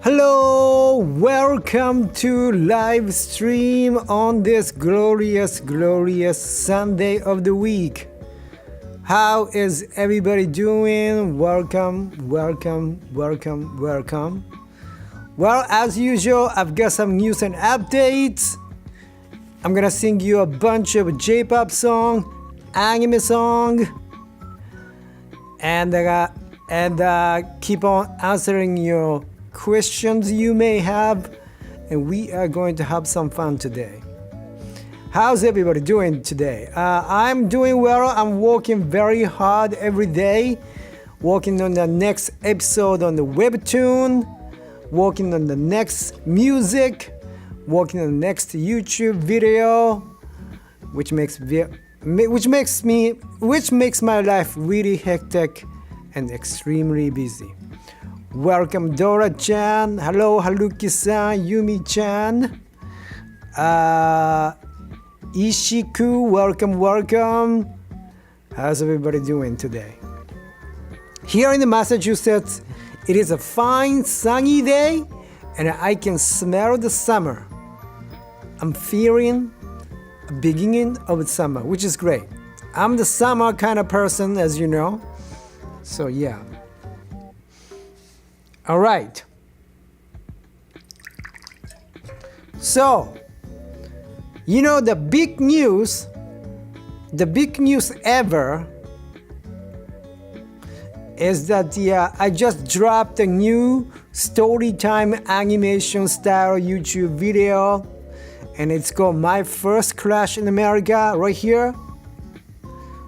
Hello, welcome to live stream on this glorious Sunday of the week. How is everybody doing? Welcome. Well, as usual, I've got some news and updates. I'm gonna sing you a bunch of J-pop song, anime song, and keep on answering your questions you may have, and we are going to have some fun today. How's everybody doing today? I'm doing well. I'm working very hard every day, working on the next episode on the webtoon, working on the next music, working on the next YouTube video, which makes my life really hectic and extremely busy. Welcome Dora-chan, hello Haruki-san, Yumi-chan, Ishiku, welcome. How's everybody doing today? Here in Massachusetts, it is a fine sunny day and I can smell the summer. I'm feeling a beginning of summer, which is great. I'm the summer kind of person, as you know, so yeah. All right. So, you know, the big news ever is that I just dropped a new storytime animation style YouTube video, and it's called My First Crush in America, right here.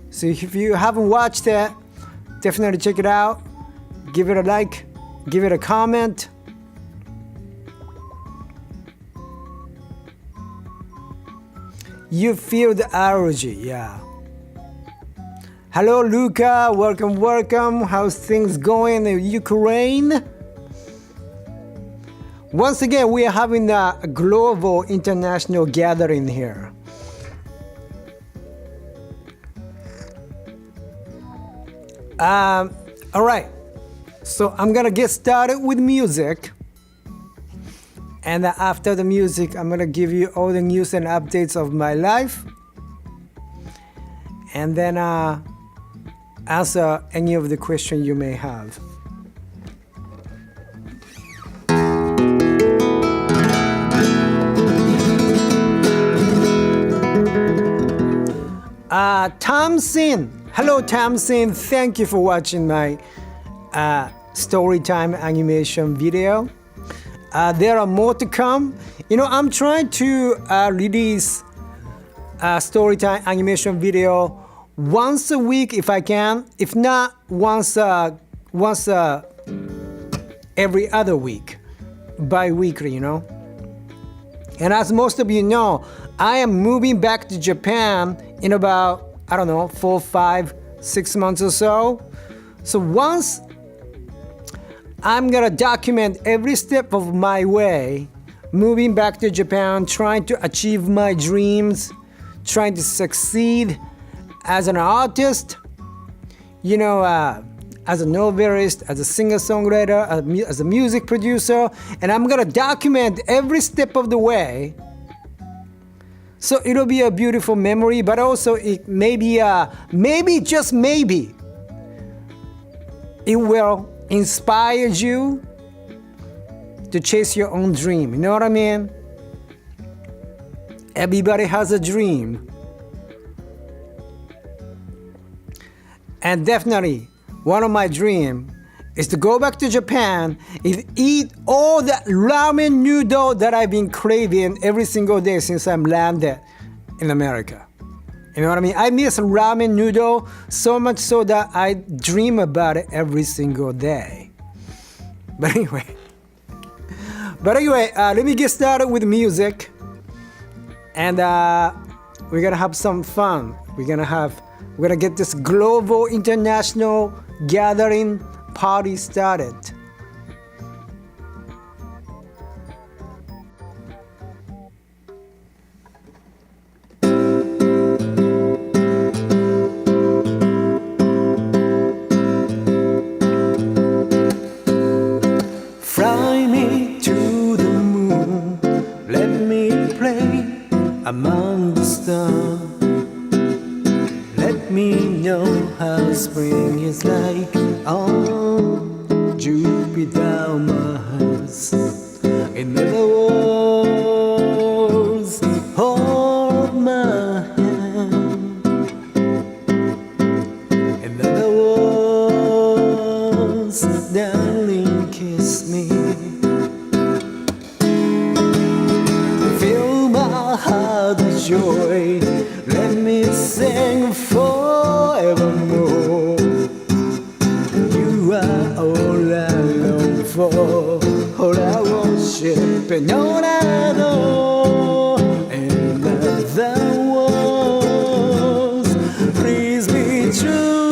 So if you haven't watched it, definitely check it out. Give it a like. Give it a comment. You feel the allergy, yeah. Hello, Luca. Welcome. How's things going in Ukraine? Once again, we are having a global international gathering here. All right. So I'm gonna get started with music, and after the music I'm gonna give you all the news and updates of my life, and then answer any of the questions you may have. Tamsin, hello Tamsin, thank you for watching my storytime animation video. There are more to come. You know, I'm trying to release a storytime animation video once a week if I can. If not, once every other week, bi-weekly, you know. And as most of you know, I am moving back to Japan in about, I don't know, 4, 5, 6 months or so. So once I'm gonna document every step of my way, moving back to Japan, trying to achieve my dreams, trying to succeed as an artist, you know, as a novelist, as a singer-songwriter, as a music producer, and I'm gonna document every step of the way. So it'll be a beautiful memory, but also it maybe, just maybe, it will inspire you to chase your own dream. You know what I mean? Everybody has a dream. And definitely, one of my dreams is to go back to Japan and eat all the ramen noodle that I've been craving every single day since I'm landed in America. You know what I mean? I miss ramen noodle so much so that I dream about it every single day. But anyway, let me get started with music, and we're gonna have some fun. We're gonna get this global international gathering party started. Fly me among the stars. Let me know how spring is like on Jupiter, Mars. In other words, hold my hand. In other words, darling, kiss me. Fill my heart with joy. Let me sing forevermore. You are all I long for, all I worship and all I adore. In other words, please be true.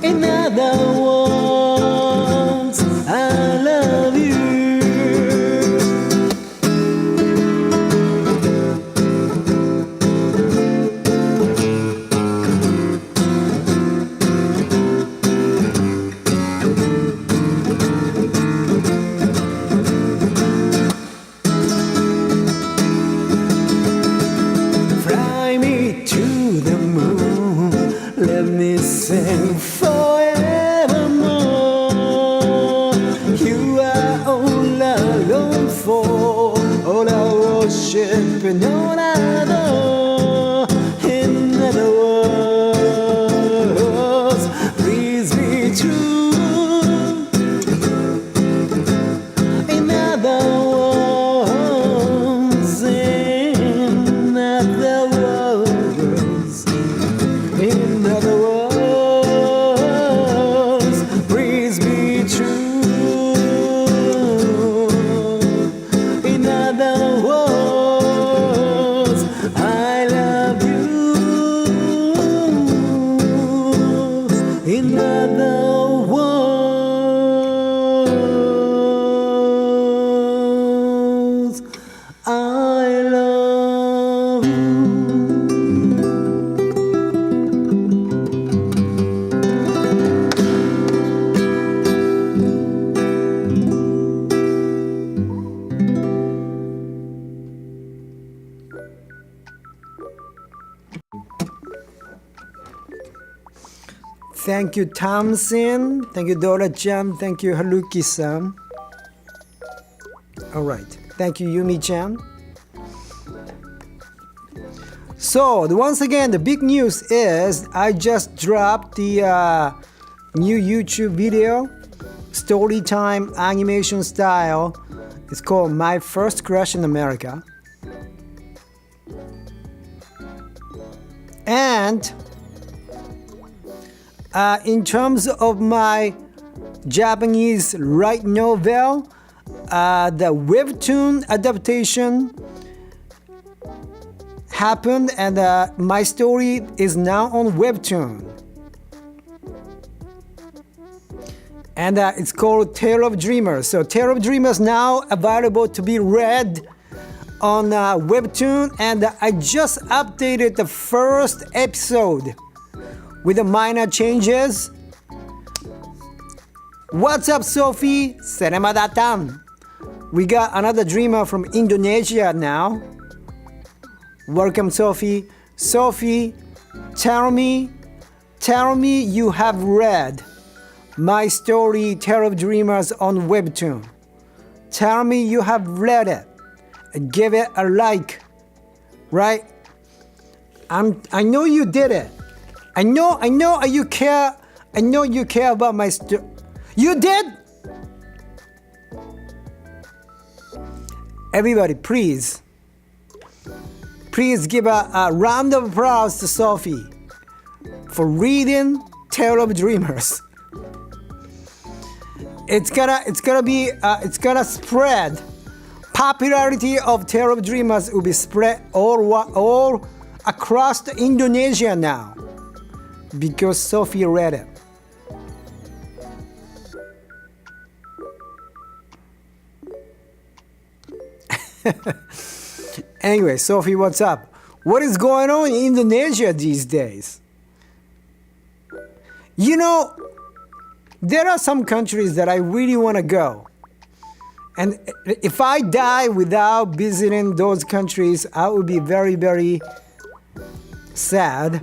In other words, I love you. Let me sing forevermore. You are all I long for, all I worship and all I adore. In other words, please be true. In other words, in other words, in other words, please be true. In other words, I love you. In other words, I love you. Thank you, Thompson. Thank you, Dora-chan. Thank you, Haruki-san. All right. Thank you, Yumi-chan. So, once again, the big news is I just dropped the new YouTube video, story time animation style. It's called My First Crush in America. And in terms of my Japanese light novel, the webtoon adaptation happened, and my story is now on webtoon. And it's called Tale of Dreamers. So Tale of Dreamers now available to be read on webtoon, and I just updated the first episode with the minor changes. What's up, Sophie? Selamat datang. We got another dreamer from Indonesia now. Welcome, Sophie. Sophie, tell me you have read my story, Tale of Dreamers, on webtoon. Tell me you have read it. Give it a like, right? I know you did it. I know you care. I know you care about my story. You did? Everybody, please give a round of applause to Sophie for reading Tale of Dreamers. It's gonna spread. Popularity of Tale of Dreamers will be spread all across the Indonesia now, because Sophie read it. Anyway, Sophie, what's up? What is going on in Indonesia these days? You know, there are some countries that I really want to go. And if I die without visiting those countries, I would be very, very sad.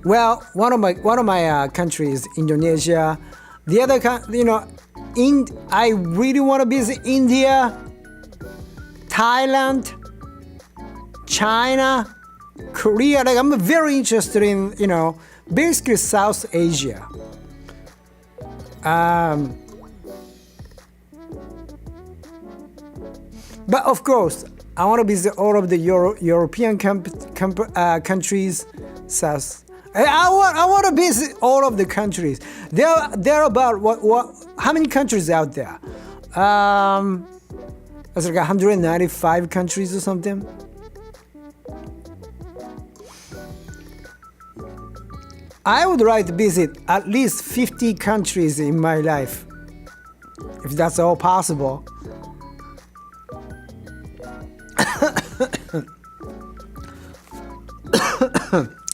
Well, one of my countries, Indonesia. The other, I really want to visit India, Thailand, China, Korea. Like, I'm very interested in, basically South Asia. But of course, I want to visit all of the European countries. I want to visit all of the countries. There are about how many countries out there? It's like 195 countries or something. I would like to visit at least 50 countries in my life, if that's all possible.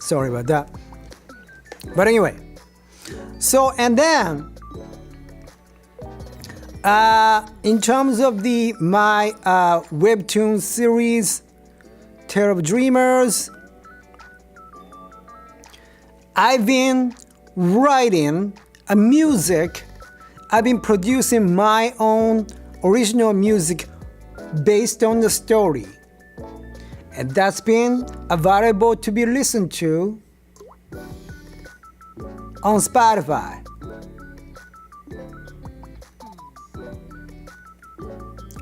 Sorry about that. But anyway, and then in terms of my webtoon series, Tale of Dreamers, I've been writing a music. I've been producing my own original music based on the story. And that's been available to be listened to on Spotify.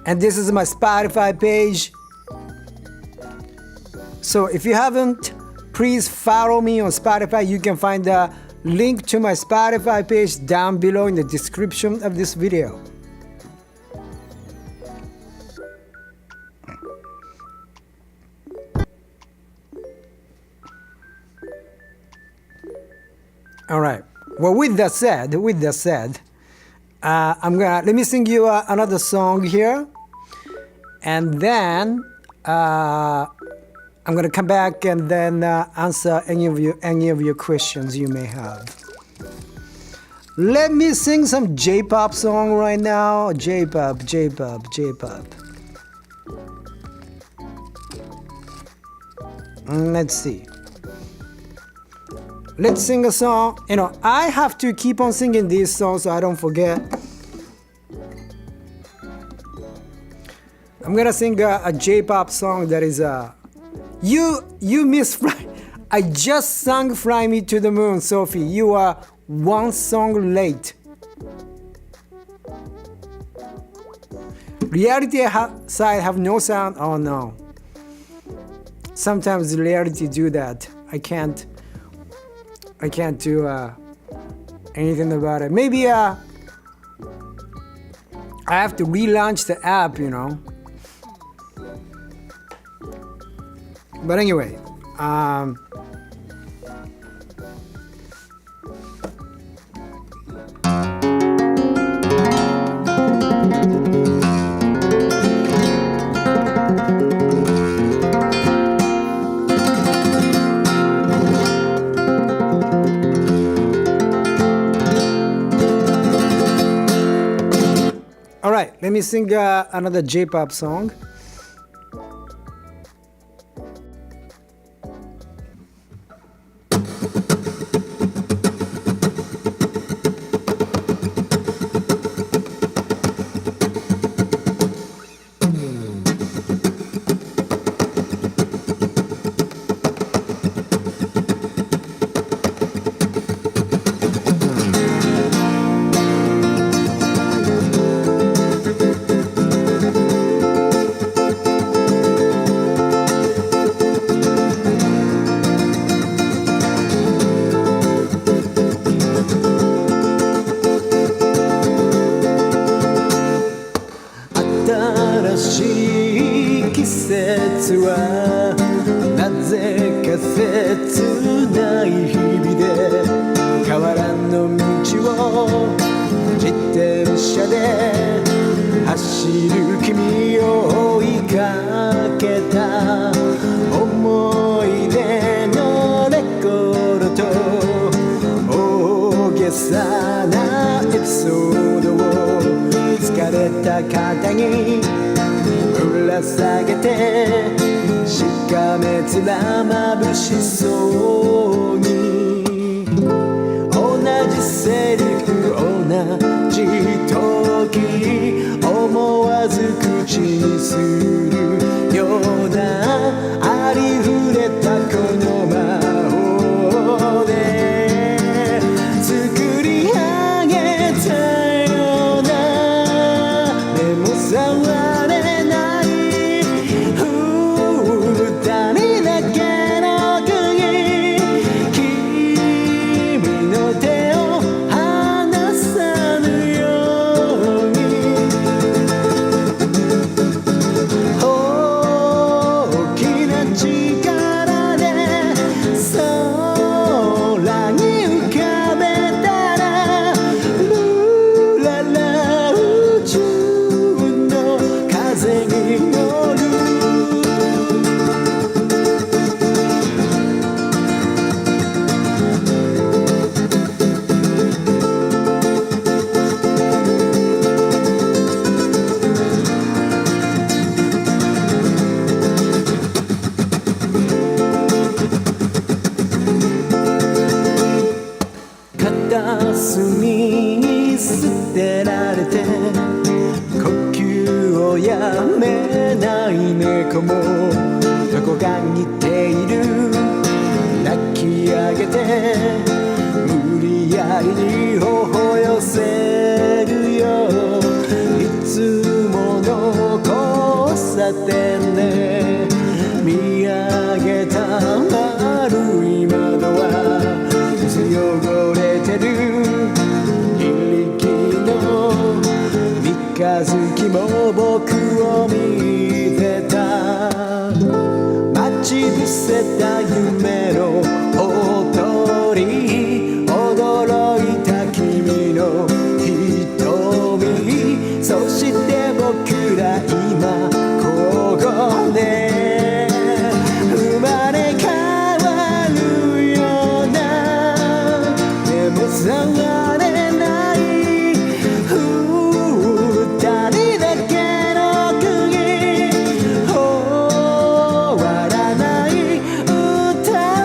And this is my Spotify page. So if you haven't, please follow me on Spotify. You can find the link to my Spotify page down below in the description of this video. All right. Well, with that said, let me sing you another song here, and then I'm gonna come back and then answer any of your questions you may have. Let me sing some J-pop song right now. J-pop. Let's see. Let's sing a song. I have to keep on singing these songs so I don't forget. I'm gonna sing a J-pop song that is you miss Fly. I just sang Fly Me to the Moon, Sophie. You are one song late. Reality side have no sound. Oh no. Sometimes reality do that. I can't do anything about it. Maybe I have to relaunch the app, But anyway, all right, let me sing another J-pop song. にぶら下げてしかめ面まぶしそうに同じセリフ同じ時思わず口にするようなありふれたこの魔法で作り上げたようなでも触れない二人だけの釘君の手を離さぬように大きな力で空に浮かべたらルララ宇宙の風に乗る片隅に捨てられて呼吸をやめない猫もどこか似ている抱き上げて無理やりに頬寄せるよいつもの交差点で見上げた丸い窓は水汚れてる非力の三日月も僕を見てた待ち伏せた夢のほとり驚いた君の瞳そして僕ら今ここで生まれ変わるようなでも触れない二人だけの釘終わらない歌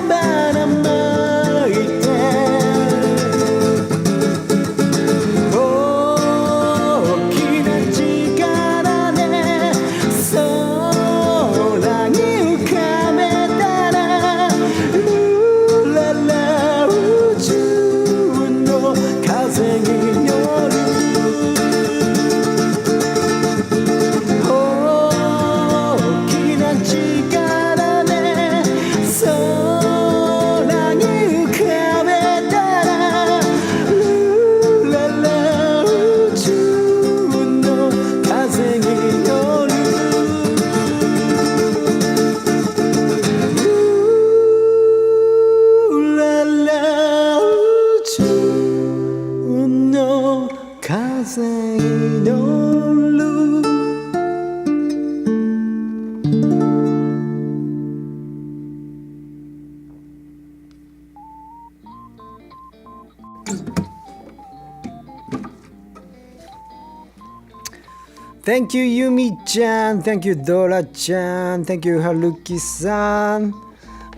ばらまいて大きな力で空に浮かべたらルララ宇宙の風に乗る大きな力で空に浮かべたらルララ宇宙の風に乗るルララ宇宙の風に乗るThank you, Yumi-chan. Thank you, Dora-chan. Thank you, Haruki-san.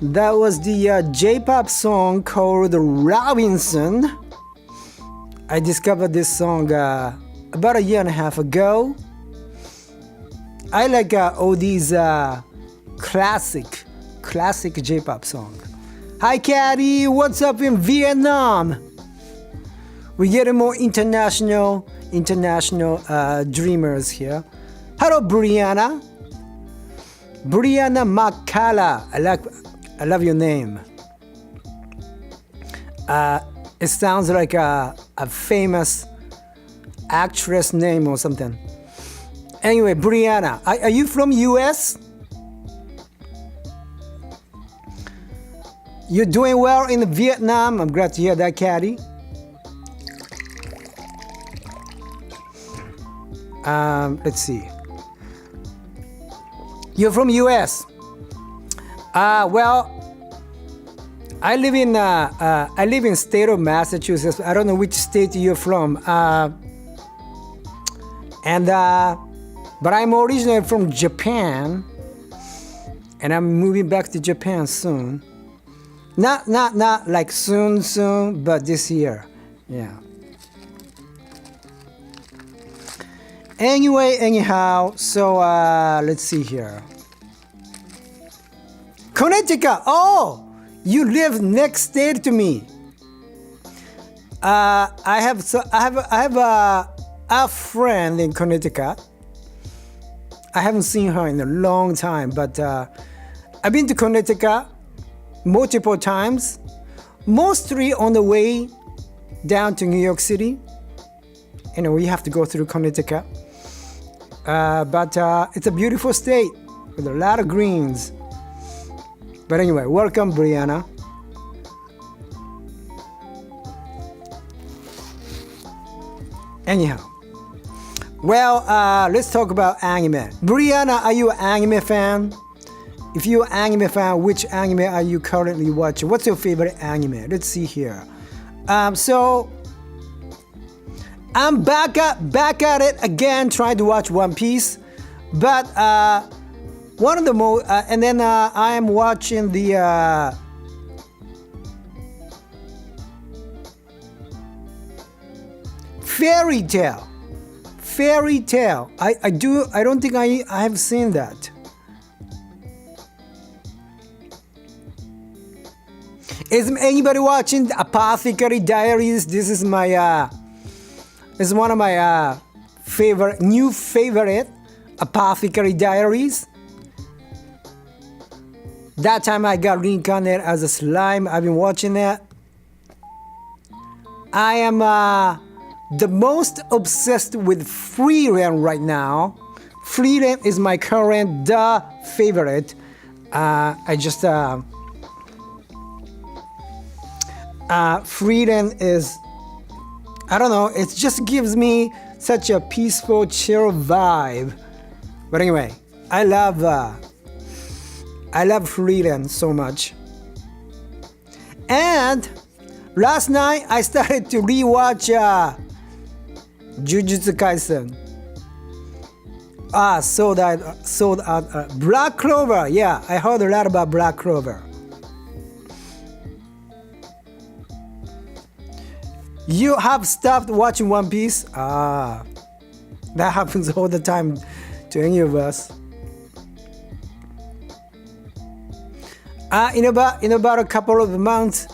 That was the J-pop song called Robinson. I discovered this song about a year and a half ago. I like all these classic J-pop song. Hi, Caddy. What's up in Vietnam? We get more international dreamers here. Hello, Brianna. Brianna Makala. I love your name. It sounds like a famous actress name or something. Anyway, Brianna, are you from US? You're doing well in Vietnam. I'm glad to hear that, Caddy. Let's see. You're from US. Well, I live in state of Massachusetts. I don't know which state you're from. And But I'm originally from Japan, and I'm moving back to Japan soon. Not like soon, but this year. Yeah. Anyway, anyhow, so let's see here. Connecticut. Oh, you live next state to me. I have a friend in Connecticut. I haven't seen her in a long time, but I've been to Connecticut multiple times, mostly on the way down to New York City. You know, we have to go through Connecticut. But it's a beautiful state with a lot of greens. But anyway, welcome, Brianna. Anyhow, well, let's talk about anime. Brianna, are you an anime fan? If you're an anime fan, which anime are you currently watching? What's your favorite anime? Let's see here. So I'm back at it again, trying to watch One Piece. But one of the most, and then I am watching the Fairy Tail. I don't think I have seen that. Is anybody watching Apothecary Diaries? This is my this is one of my new favorite, Apothecary Diaries. That time I got reincarnated as a slime. I've been watching that. I am the most obsessed with Freeland right now. Freeland is my current favorite. Freeland is, I don't know, it just gives me such a peaceful, chill vibe. But anyway, I love Freeland so much. And last night I started to rewatch Jujutsu Kaisen. Sold out. Black Clover. Yeah, I heard a lot about Black Clover. You have stopped watching One Piece? That happens all the time to any of us. In about a couple of months,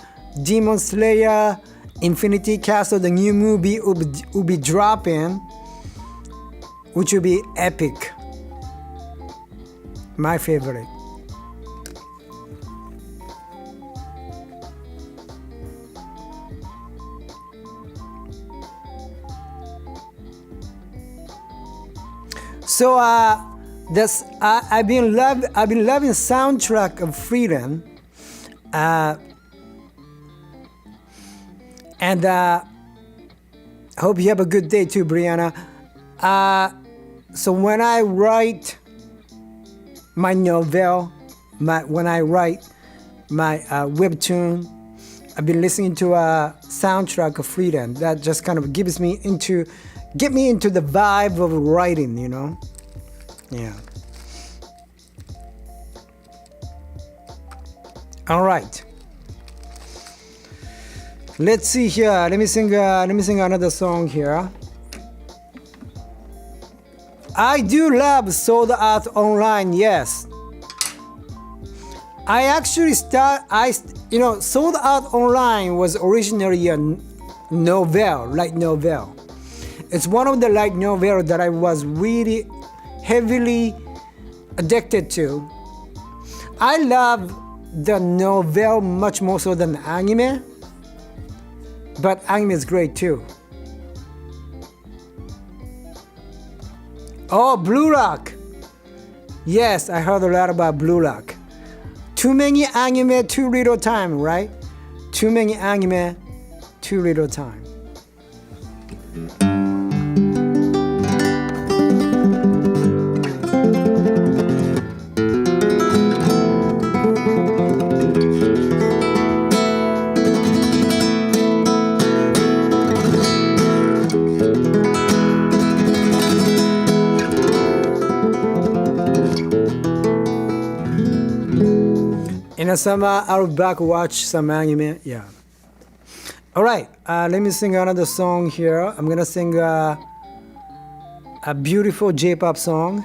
Demon Slayer Infinity Castle, the new movie, will be dropping, which will be epic. My favorite. So I've been loving soundtrack of Freedom, and hope you have a good day too, Brianna. So when I write my novel, when I write my webtoon, I've been listening to a soundtrack of Freedom that just kind of get me into the vibe of writing, you know? Yeah. All right. Let's see here. Let me sing another song here. I do love Sword Art Online. Yes. I actually Sword Art Online was originally a light novel. It's one of the light novels that I was really heavily addicted to. I love the novel much more so than the anime, but anime is great too. Oh, Blue Lock. Yes, I heard a lot about Blue Lock. Too many anime, too little time, right? Too many anime, too little time. In the summer, I'll back watch some anime. Yeah. All right. Let me sing another song here. I'm gonna sing a beautiful J-pop song.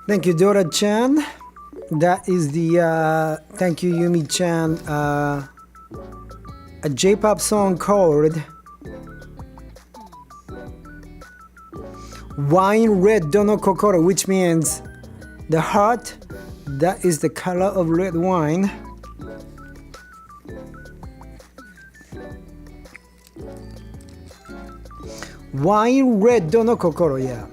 Thank you, Dora-chan. That is the, thank you, Yumi-chan, a J-pop song called Wine Red Dono Kokoro, which means the heart that is the color of red wine. Wine Red Dono Kokoro, yeah.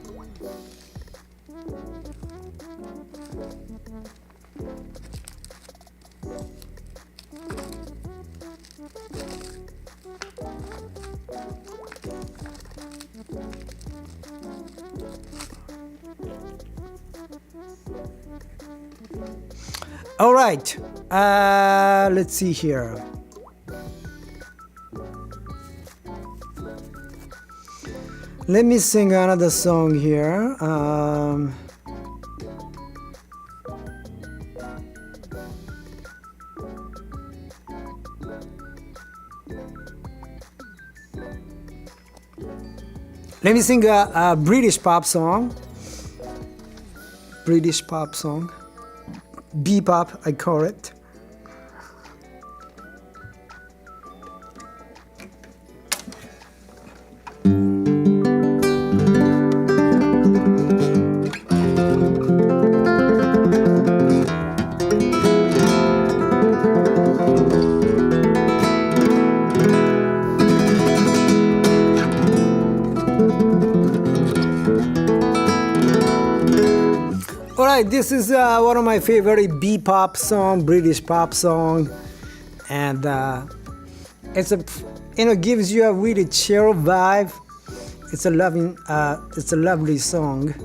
All right, let's see here. Let me sing another song here. Let me sing a British pop song. British pop song. B-pop, I call it. Alright, this is one of my favorite B-pop song, British pop song, and it's gives you a really chill vibe. It's a lovely song.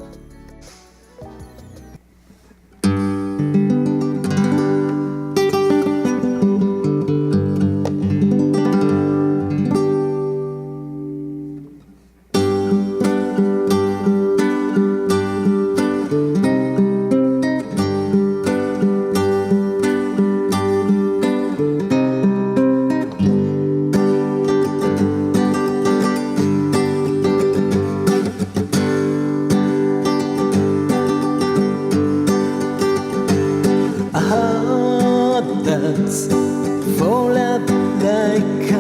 Fall up like a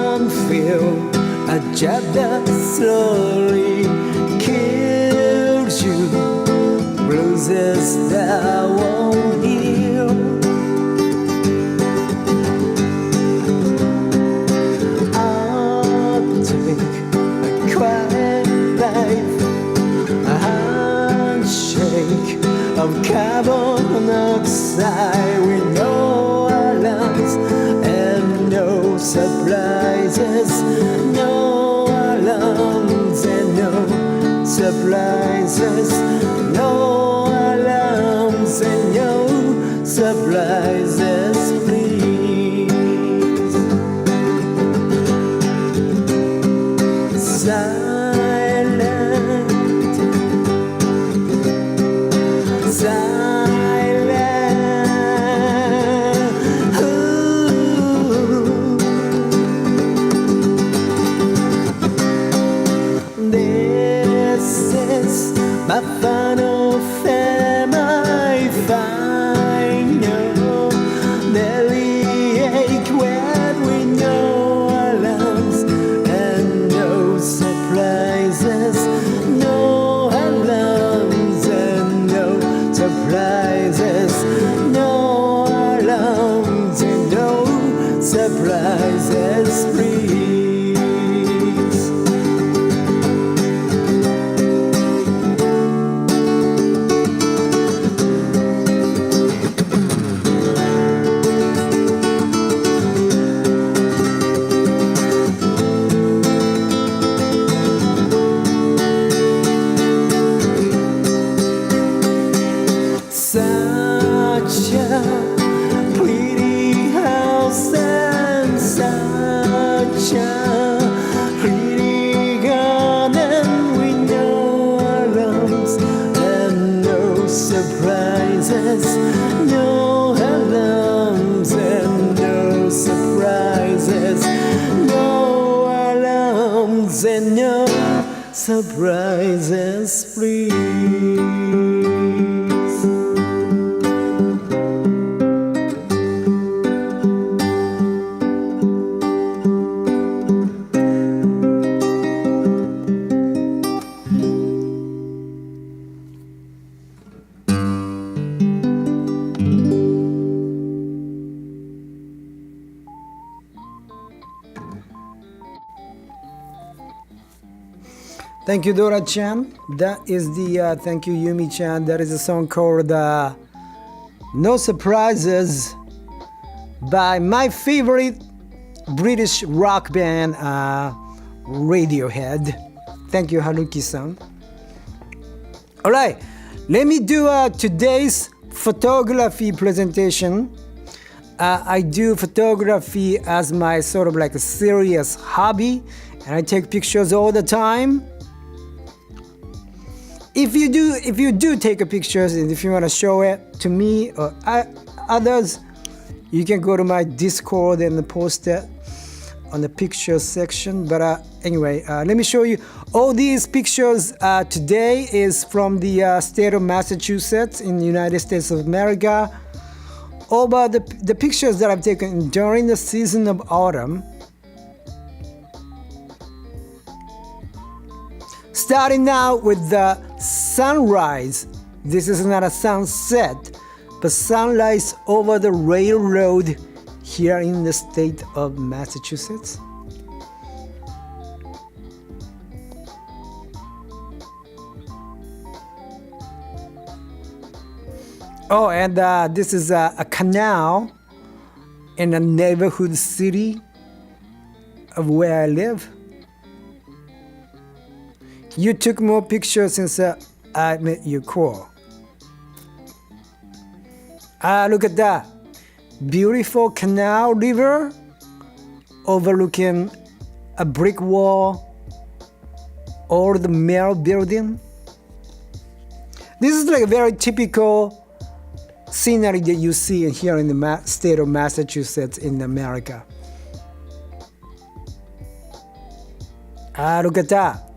landfill, a jet that slowly kills you, bruises that won't heal. I'll take a quiet life, a handshake of carbon monoxide with no alarms and no surprises, no alarms and no surprises, no alarms and no surprises, please. Silent, my final fame, I find no daily ache when we no alarms and no surprises, no alarms and no surprises, no alarms and no surprises, please. Such a pretty house and such a pretty garden with no alarms and no surprises, no alarms and no surprises, no alarms and no surprises. surprises, please. Thank you, Dora-chan. That is the, thank you, Yumi-chan. That is a song called No Surprises by my favorite British rock band, Radiohead. Thank you, Haruki-san. All right, let me do today's photography presentation. I do photography as my sort of like a serious hobby, and I take pictures all the time. If you do take a pictures, and if you want to show it to me or others, you can go to my Discord and post it on the pictures section. But anyway, let me show you all these pictures. Today is from the state of Massachusetts in the United States of America. All about the pictures that I've taken during the season of autumn. Starting now with the sunrise. This is not a sunset, but sunrise over the railroad here in the state of Massachusetts. Oh, and this is a canal in a neighborhood city of where I live. You took more pictures since I met you. Cool. Look at that. Beautiful canal river overlooking a brick wall or the mail building. This is like a very typical scenery that you see here in the state of Massachusetts in America. Look at that.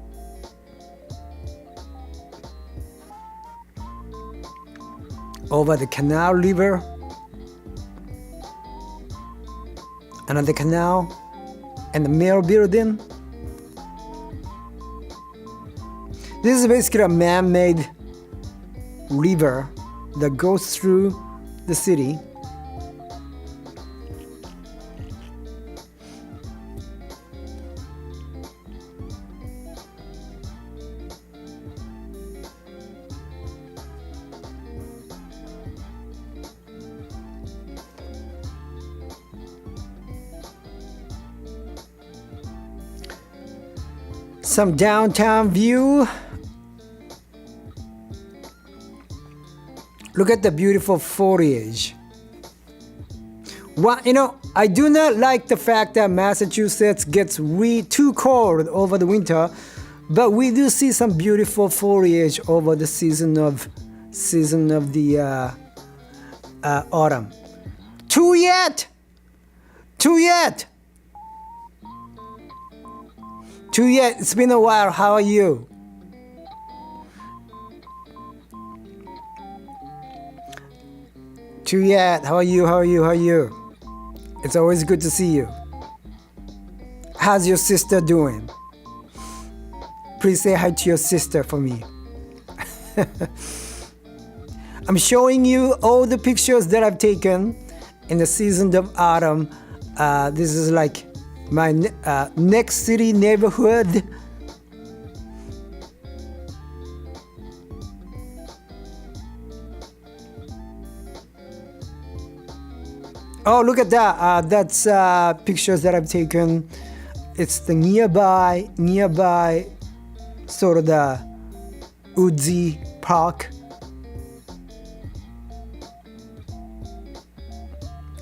Over the canal river, another canal, and the mail building. This is basically a man-made river that goes through the city. Some downtown view. Look at the beautiful foliage. Well, I do not like the fact that Massachusetts gets too cold over the winter, but we do see some beautiful foliage over the season of the autumn. Too yet. It's been a while. How are you? Tuyet, how are you? It's always good to see you. How's your sister doing? Please say hi to your sister for me. I'm showing you all the pictures that I've taken in the season of autumn. This is like my next city neighborhood. Oh, look at that. That's pictures that I've taken. It's the nearby sort of the woodsy park.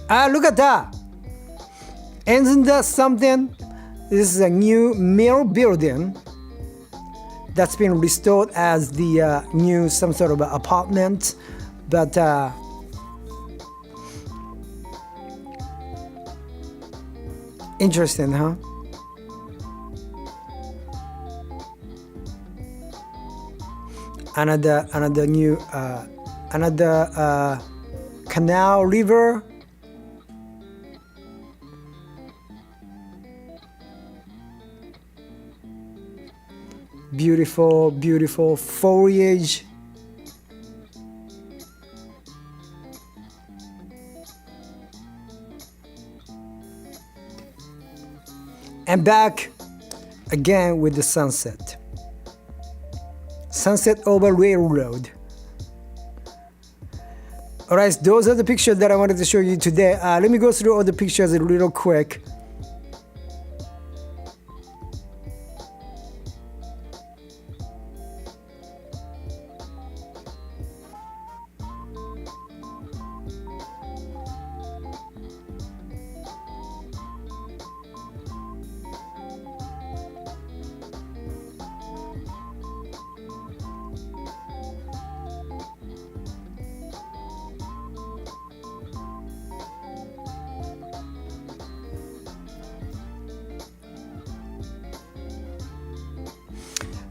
Look at that. Isn't that something? This is a new mill building that's been restored as the new some sort of apartment, but interesting, huh? another new canal river. Beautiful, beautiful foliage. And back again with the sunset. Sunset over railroad. Alright, those are the pictures that I wanted to show you today. Let me go through all the pictures a little quick.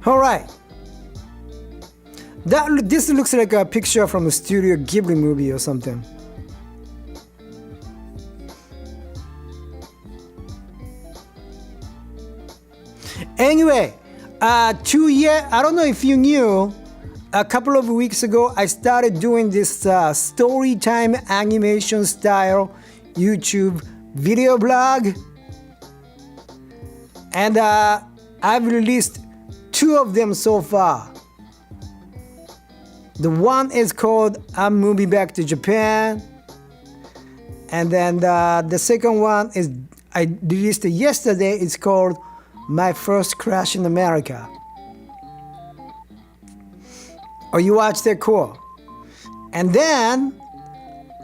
All right. This looks like a picture from a Studio Ghibli movie or something. Anyway, I don't know if you knew, a couple of weeks ago I started doing this story time animation style YouTube video blog, and I've released 2 of them so far. The one is called I'm Moving Back to Japan, and then the second one is I released it yesterday. It's called My First Crash in America. Oh, you watched it? Cool. And then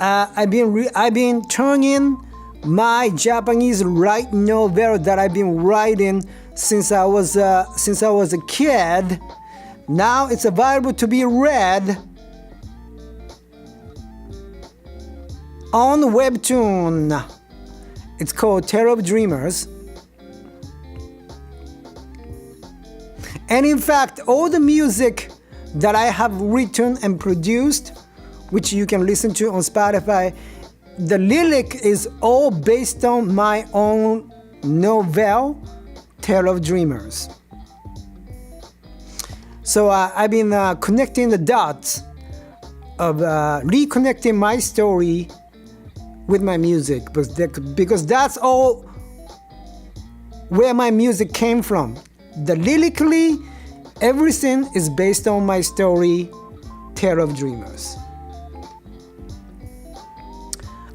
I've been turning my Japanese light novel that I've been writing since I was a kid. Now it's available to be read on Webtoon. It's called Tale of Dreamers. And in fact, all the music that I have written and produced, which you can listen to on Spotify, the lyric is all based on my own novel, Tale of Dreamers. So I've been connecting the dots of reconnecting my story with my music, because that's all where my music came from. Lyrically, everything is based on my story, Tale of Dreamers.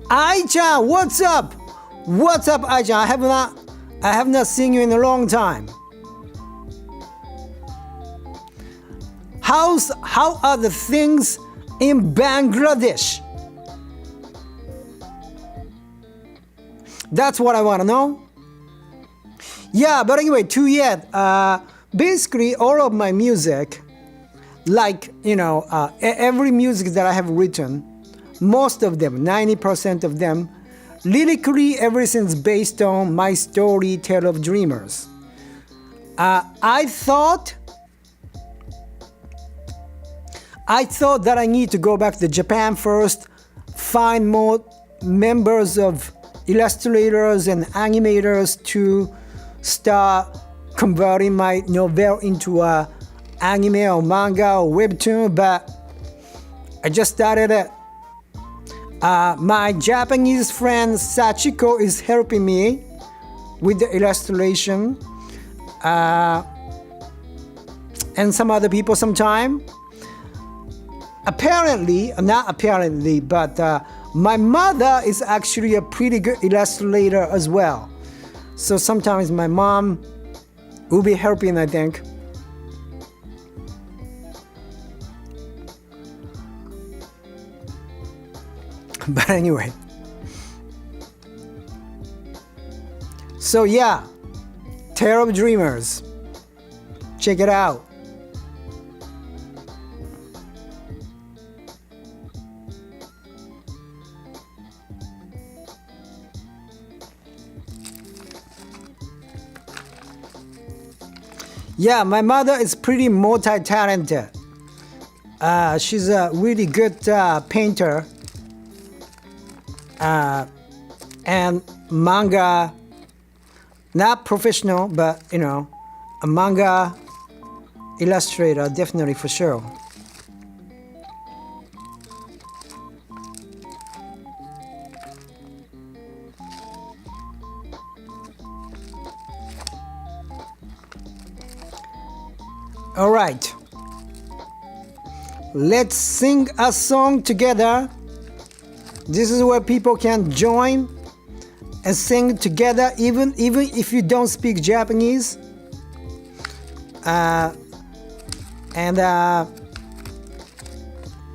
Ai-chan, what's up? What's up, Ai-chan? I have not seen you in a long time. How are the things in Bangladesh? That's what I want to know. Yeah, but anyway, basically all of my music, like, every music that I have written, most of them, 90% of them, lyrically everything's based on my story, Tale of Dreamers. I thought that I need to go back to Japan first, find more members of illustrators and animators to start converting my novel into a anime or manga or webtoon, but I just started it. My Japanese friend Sachiko is helping me with the illustration, and some other people sometime. Not apparently, but my mother is actually a pretty good illustrator as well. So sometimes my mom will be helping, I think. But anyway. So yeah, Tale of Dreamers. Check it out. Yeah, my mother is pretty multi-talented. She's a really good painter and manga, not professional, but a manga illustrator, definitely for sure. All right, let's sing a song together. This is where people can join and sing together, even if you don't speak Japanese.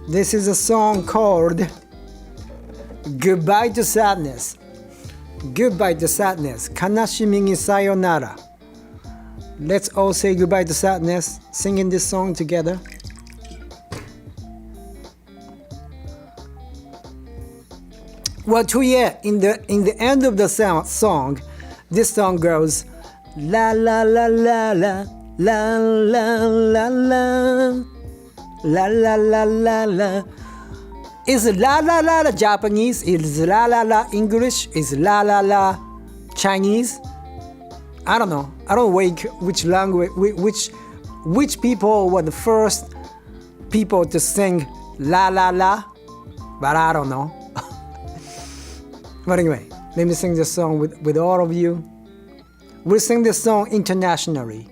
This is a song called Goodbye to Sadness. Goodbye to Sadness. 悲しみにさよなら. Let's all say goodbye to sadness, singing this song together. Well, in the end of the song, this song goes la la la la la la la la la la la la la la. Is la la la la Japanese? Is la la la English? Is la la la Chinese? I don't know. I don't know which language, which people were the first people to sing la la la, but I don't know. But anyway, let me sing this song with all of you. We'll sing this song internationally.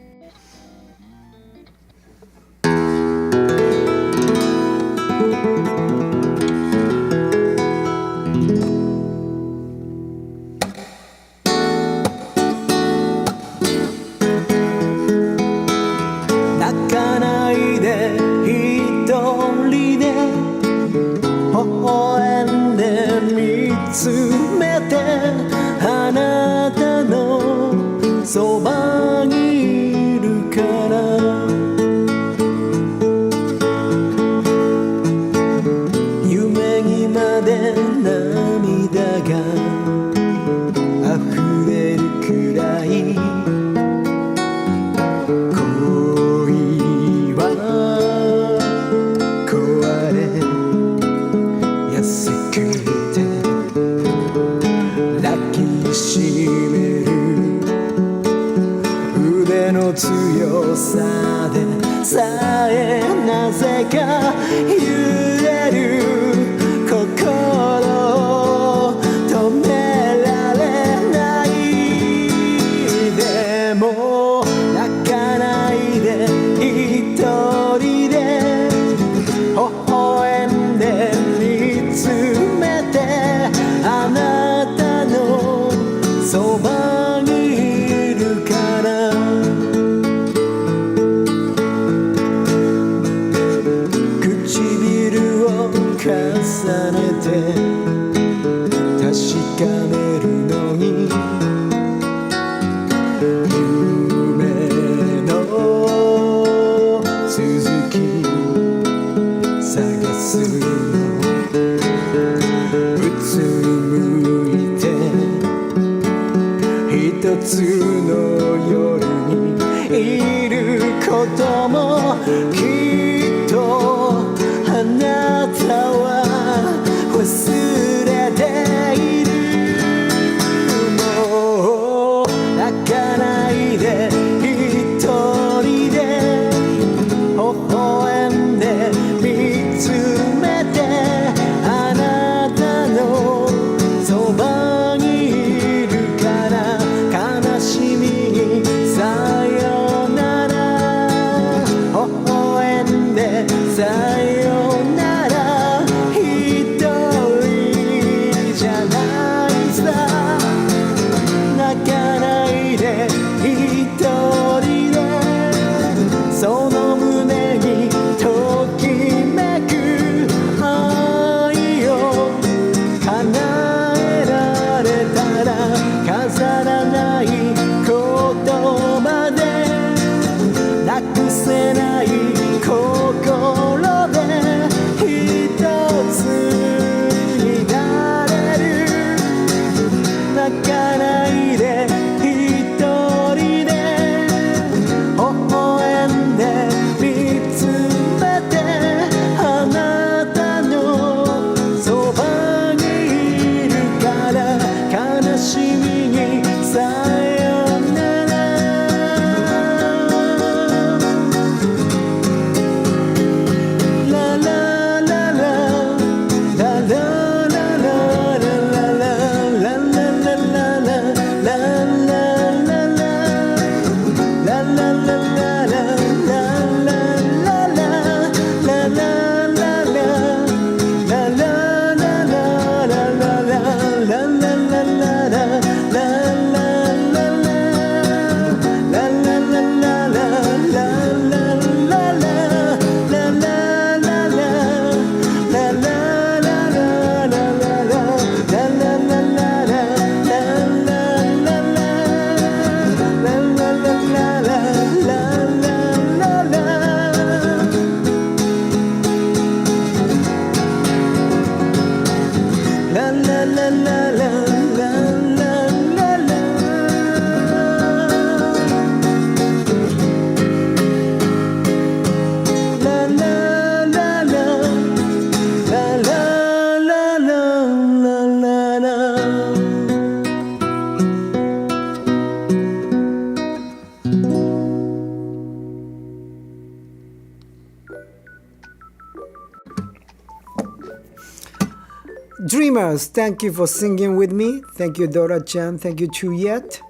Dreamers, thank you for singing with me. Thank you, Dora-chan. Thank you, Chuyet.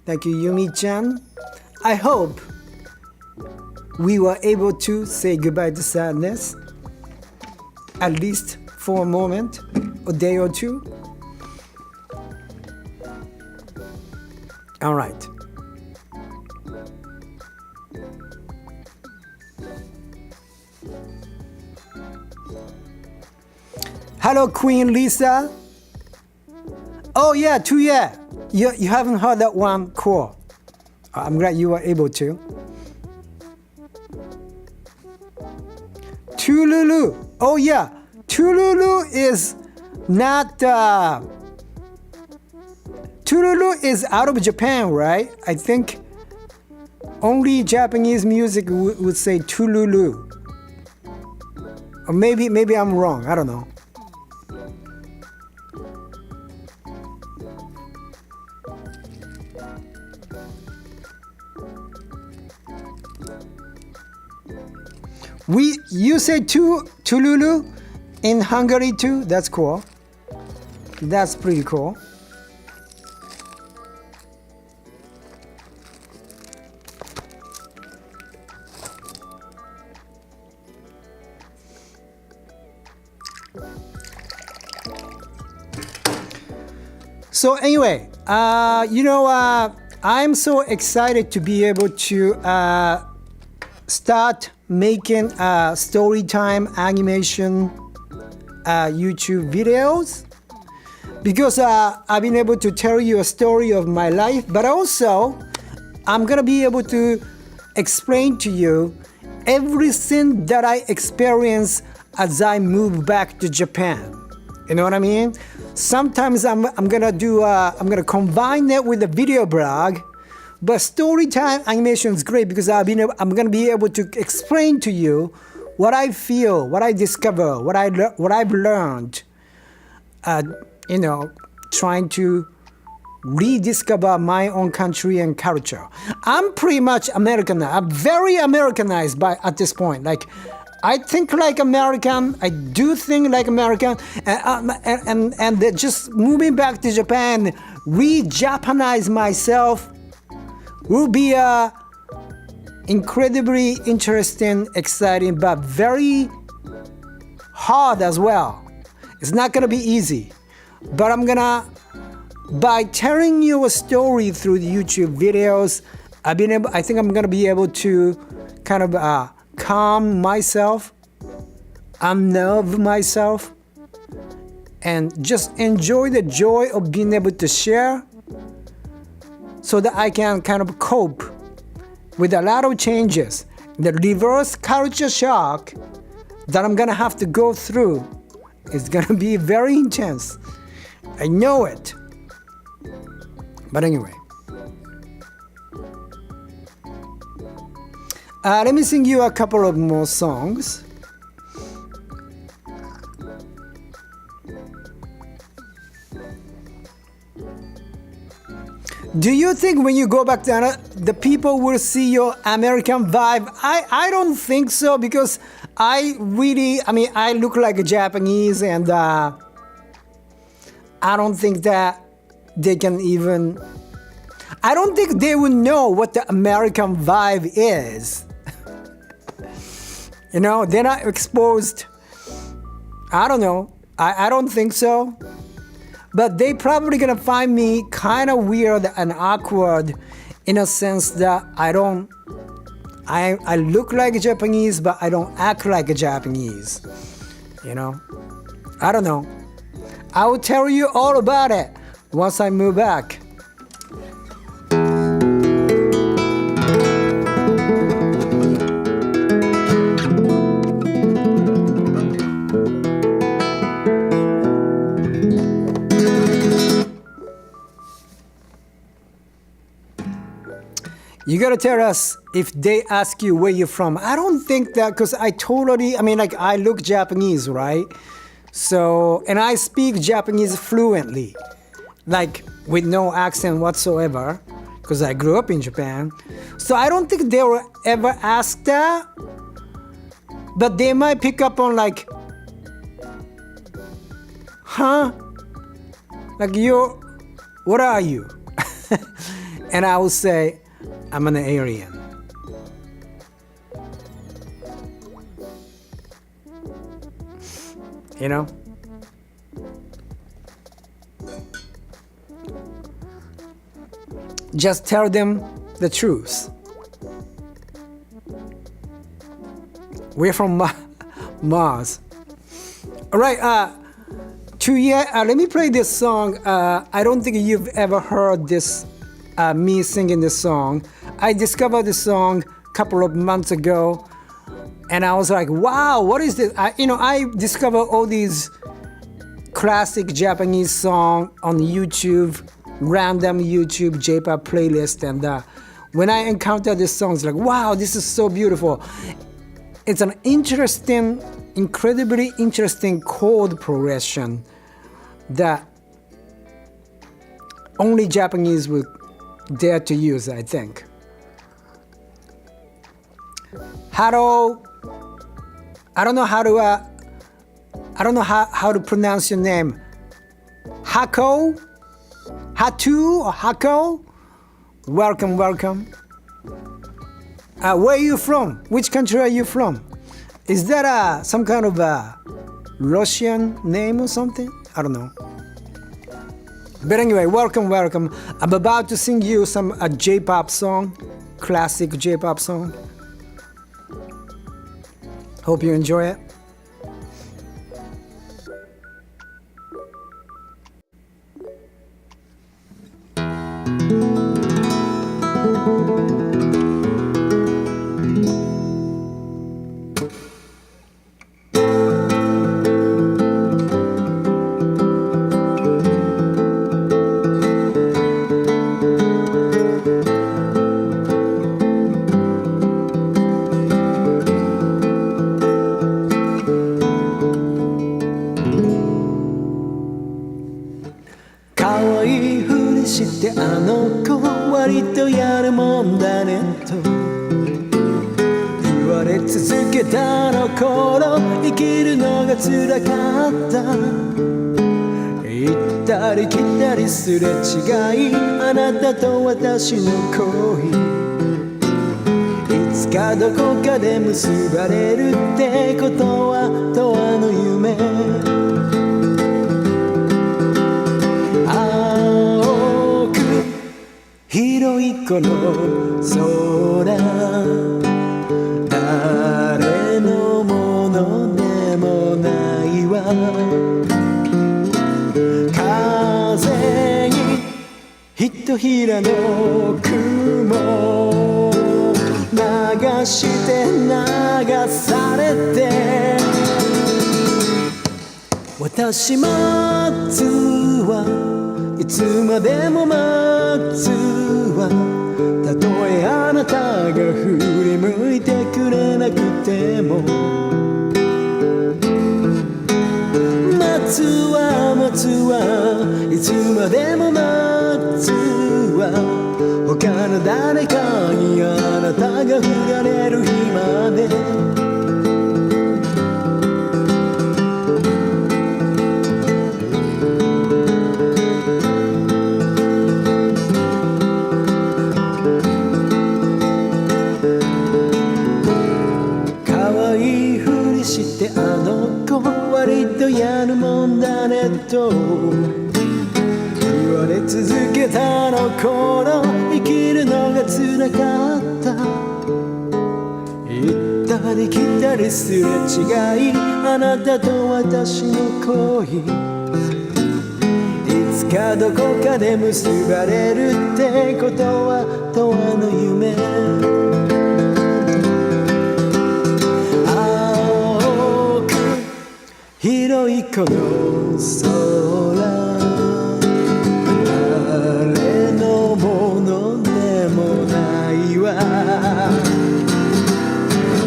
Thank you, Yumi-chan. I hope we were able to say goodbye to sadness, at least for a moment, a day or two. All right. Hello, Queen Lisa. Oh yeah, Tuya. You haven't heard that one? Cool. I'm glad you were able to. Tululu. Oh yeah, Tululu is not. Tululu is out of Japan, right? I think only Japanese music would say Tululu. Or maybe I'm wrong. I don't know. You say Tululu in Hungary too? That's cool. That's pretty cool. So anyway, I'm so excited to be able to start making story time animation YouTube videos, because I've been able to tell you a story of my life, but also I'm gonna be able to explain to you everything that I experience as I move back to Japan. You know what I mean? Sometimes I'm gonna combine it with a video blog. But storytime animation is great because I'm going to be able to explain to you what I feel, what I discover, what I've learned. Trying to rediscover my own country and culture. I'm pretty much American. I'm very Americanized at this point. Like, I think like American. I do think like American, and just moving back to Japan, re-Japanize myself will be incredibly interesting, exciting, but very hard as well. It's not gonna be easy, but by telling you a story through the YouTube videos, I think I'm gonna be able to kind of calm myself, unnerve myself, and just enjoy the joy of being able to share, so that I can kind of cope with a lot of changes. The reverse culture shock that I'm gonna have to go through is gonna be very intense. I know it. But anyway. Let me sing you a couple of more songs. Do you think when you go back to the people will see your American vibe? I don't think so, because I look like a Japanese, and I don't think that they can even, I don't think they would know what the American vibe is. They're not exposed. I don't know. I don't think so. But they probably gonna find me kind of weird and awkward, in a sense that I look like a Japanese, but I don't act like a Japanese. I don't know. I will tell you all about it once I move back. You gotta tell us if they ask you where you're from. I don't think that, because I look Japanese, right? So, and I speak Japanese fluently, like with no accent whatsoever, because I grew up in Japan. So I don't think they will ever ask that, but they might pick up on like, huh? Like what are you? And I will say, I'm an alien. You know? Just tell them the truth. We're from Mars. All right, let me play this song. I don't think you've ever heard this, me singing this song. I discovered this song a couple of months ago, and I was like, wow, what is this? I discover all these classic Japanese songs on YouTube, random YouTube J-pop playlist, and when I encounter this song, it's like, wow, this is so beautiful. It's an incredibly interesting chord progression that only Japanese would dare to use, I think. Haro, I don't know how to pronounce your name. Hako? Hatu or Hako? Welcome. Where are you from? Which country are you from? Is that some kind of a Russian name or something? I don't know. But anyway, welcome. I'm about to sing you a J-pop song, classic J-pop song. Hope you enjoy it.すれ違いあなたと私の恋いつかどこかで結ばれるってことは永遠の夢青く広いこの空誰のものでもないわひとひらの雲流して流されて私待つはいつまでも待つわたとえあなたが振り向いてくれなくても待つはいつまでも待つわ他の誰かにあなたが振られる日まで可愛いふりしてあの子割とやるもんだねと言われ続けたの頃生きるのが辛かった行ったり来たりすれ違いあなたと私の恋いつかどこかで結ばれるってことは永遠の夢広いこの空誰のものでもないわ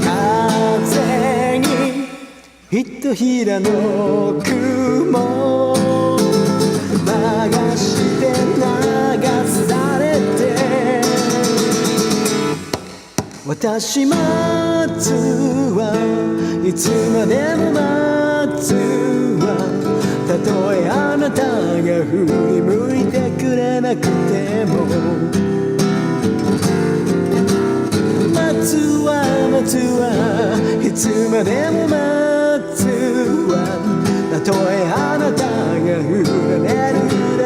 風にひとひらの雲流して流されて私待つはいつまでも待つわたとえあなたが振り向いてくれなくても待つわ待つわいつまでも待つわたとえあなたが振ら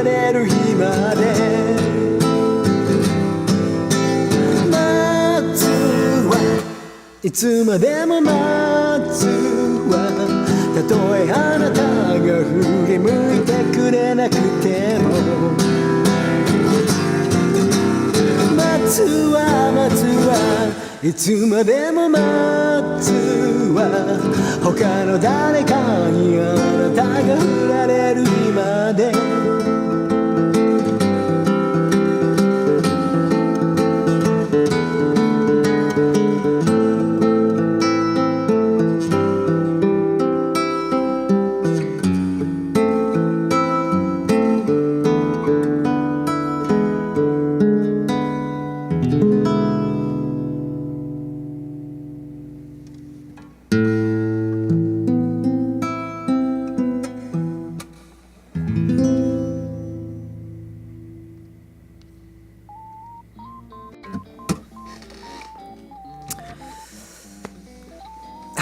れる日まで待つわいつまでも待つわたとえあなたが振り向いてくれなくても待つわ待つわいつまでも待つわ他の誰かにあなたが振られる日まで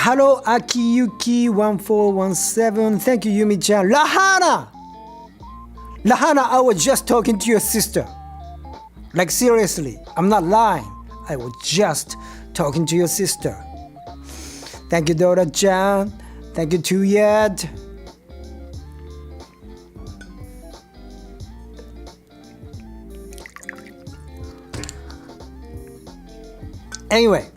Hello, Akiyuki1417. Thank you, Yumi-chan. Lahana! Lahana, I was just talking to your sister. Like, seriously, I'm not lying. I was just talking to your sister. Thank you, Dora-chan. Thank you, Tuyed. Anyway.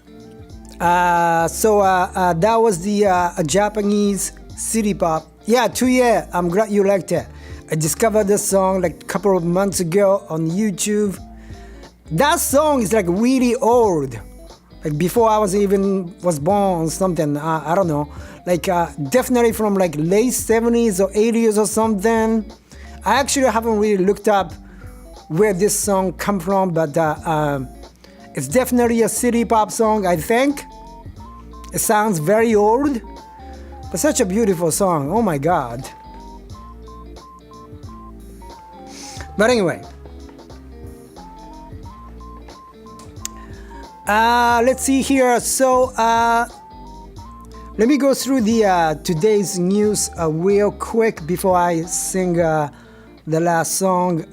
That was the Japanese city pop. Yeah, 2 years. I'm glad you liked it. I discovered this song like a couple of months ago on YouTube. That song is like really old. Like before I was born or something. I don't know. Like definitely from like late 70s or 80s or something. I actually haven't really looked up where this song come from, but it's definitely a city pop song, I think. It sounds very old, but such a beautiful song. Oh my God. But anyway. Let's see here. So, let me go through the today's news real quick before I sing the last song.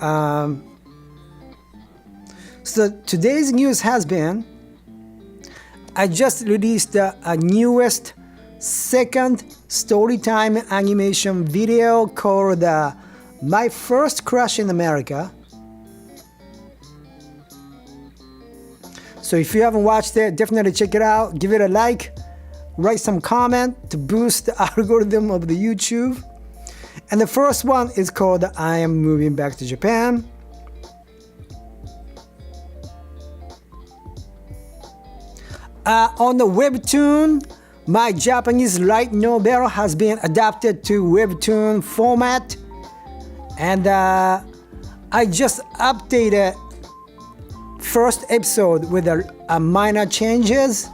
So today's news has been I just released the newest second storytime animation video called My First Crush in America. So if you haven't watched it, definitely check it out. Give it a like, write some comment to boost the algorithm of the YouTube. And the first one is called I Am Moving Back to Japan. On the webtoon, my Japanese light novel has been adapted to webtoon format, and I just updated first episode with a minor changes.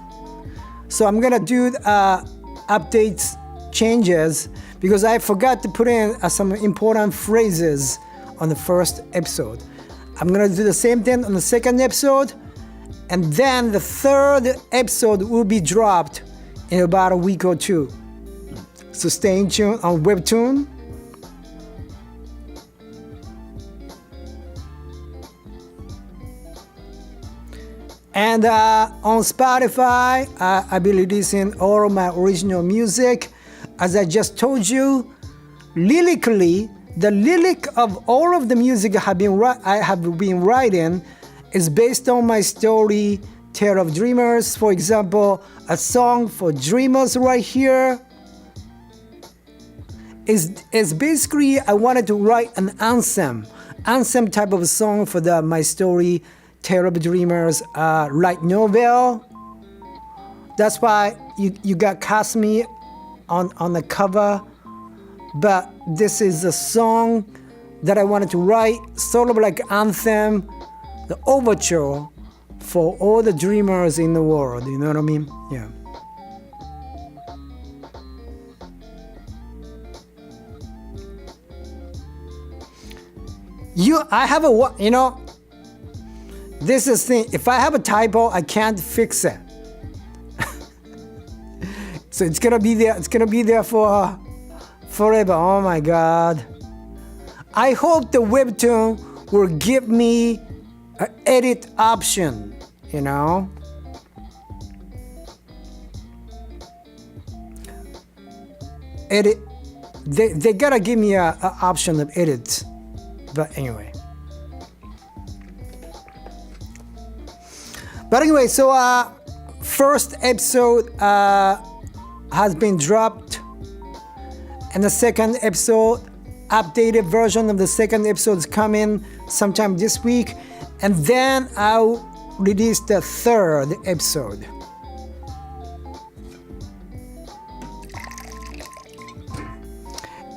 So I'm gonna do updates changes because I forgot to put in some important phrases on the first episode. I'm gonna do the same thing on the second episode. And then the third episode will be dropped in about a week or two. So stay tuned on Webtoon. And on Spotify, I'll be releasing all of my original music. As I just told you, lyrically, the lyric of all of the music I have been writing is based on my story, Tale of Dreamers. For example, a song for Dreamers right here is basically I wanted to write an anthem type of song for my story, Tale of Dreamers light novel. That's why you got Kasumi on the cover, but this is a song that I wanted to write, sort of like anthem, the overture for all the dreamers in the world, you know what I mean? Yeah. I have a, you know, this is thing. If I have a typo, I can't fix it. So it's gonna be there. It's gonna be there for forever. Oh my God. I hope the Webtoon will give me an edit option, you know. Edit. They gotta give me a option of edit. But anyway. But anyway, so first episode has been dropped, and the second episode, updated version of the second episode is coming sometime this week, and then I'll release the third episode.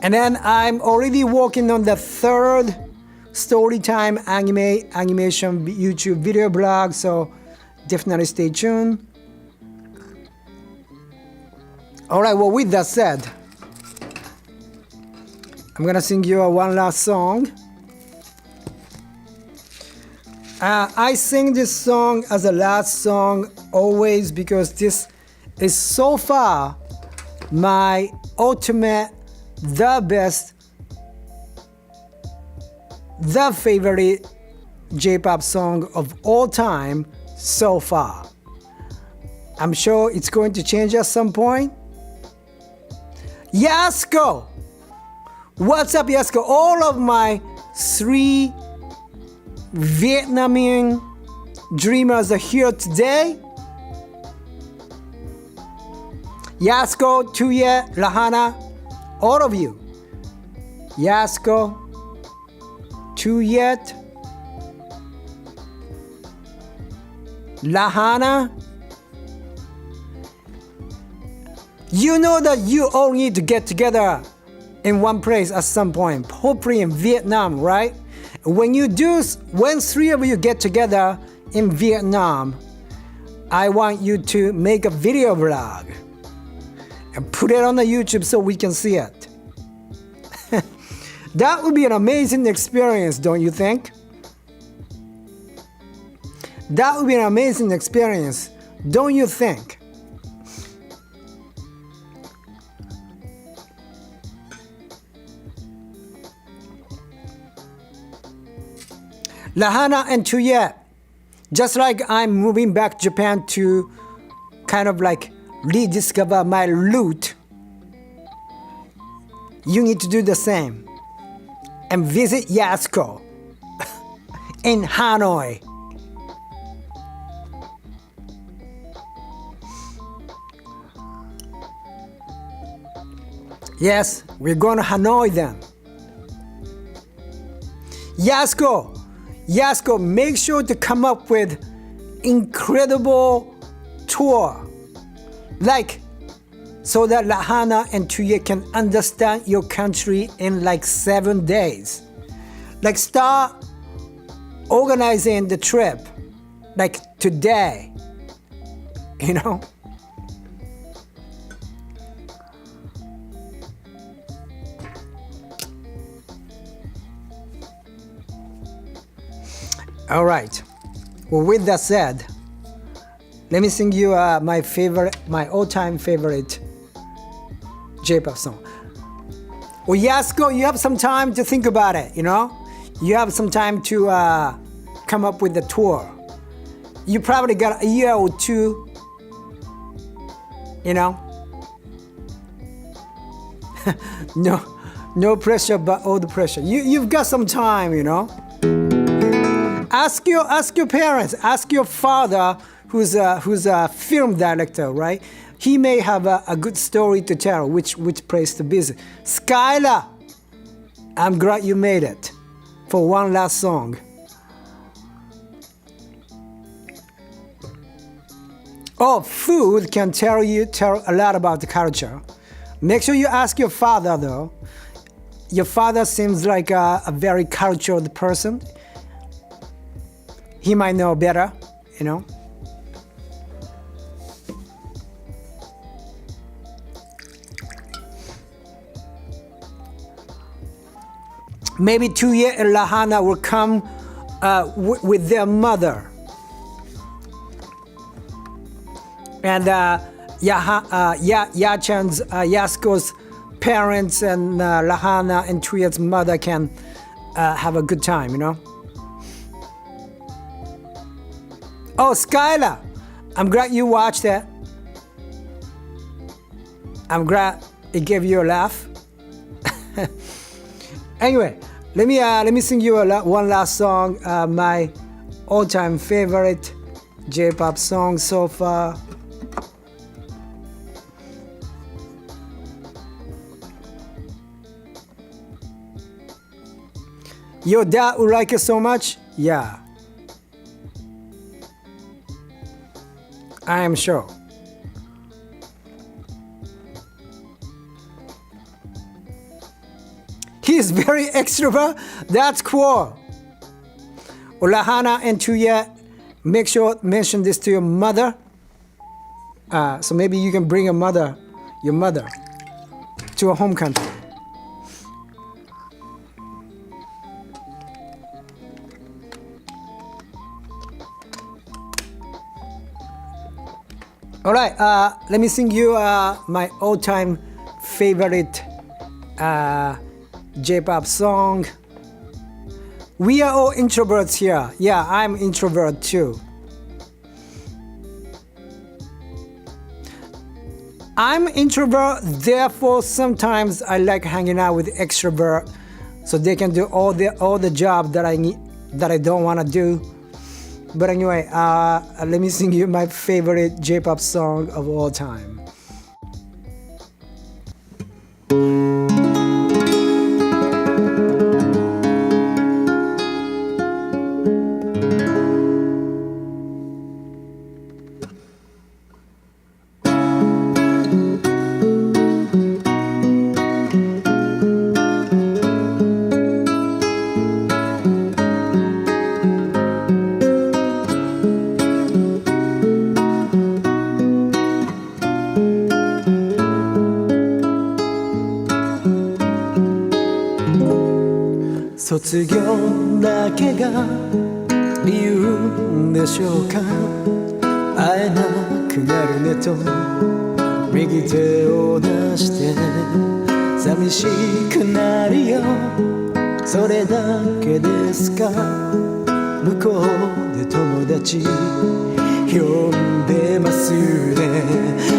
And then I'm already working on the third Storytime animation YouTube video blog, so definitely stay tuned. Alright, well, with that said, I'm gonna sing you one last song. I sing this song as a last song always because this is so far my ultimate, the best, the favorite J-pop song of all time so far. I'm sure it's going to change at some point. Yasko! What's up, Yasko? All of my 3 Vietnamese dreamers are here today. Yasko, Tuye, Lahana, all of you. Yasko, Tuyet, Lahana. You know that you all need to get together in one place at some point, hopefully in Vietnam, right? When 3 of you get together in Vietnam, I want you to make a video vlog and put it on the YouTube so we can see it. That would be an amazing experience, don't you think? That would be an amazing experience, don't you think? Lahana and Tuye, just like I'm moving back to Japan to kind of like rediscover my root, you need to do the same and visit Yasko in Hanoi. Yes, we're going to Hanoi then. Yasko, make sure to come up with incredible tour, like so that Lahana and Tuye can understand your country in like 7 days. Like start organizing the trip like today, you know? All right. Well, with that said, let me sing you my all-time favorite J-pop song. Well, Yasko, you have some time to think about it, you know? You have some time to come up with the tour. You probably got a year or 2, you know? No pressure, but all the pressure. You've got some time, you know? Ask your parents, ask your father, who's a film director, right? He may have a good story to tell, which place to visit. Skylar, I'm glad you made it for one last song. Oh, food can tell a lot about the culture. Make sure you ask your father, though. Your father seems like a very cultured person. He might know better, you know. maybe Tuya and Lahana will come with their mother. And Yachan's, Yasko's parents and Lahana and Tuya's mother can have a good time, you know? Oh, Skylar, I'm glad you watched that. I'm glad it gave you a laugh. Anyway, let me sing you one last song, my all-time favorite J-pop song so far. Your dad would like it so much? Yeah. I am sure. He's very extrovert? That's cool. Lahana and Tuya, make sure mention this to your mother. So maybe you can bring your mother to a home country. All right, let me sing you my all-time favorite J-pop song. We are all introverts here. Yeah, I'm introvert too. I'm introvert, therefore sometimes I like hanging out with extrovert, so they can do all the job that I don't want to do. But anyway, let me sing you my favorite J-pop song of all time.卒業だけが理由でしょうか。会えなくなるねと右手を出して寂しくなるよ、それだけですか。向こうで友達呼んでますね。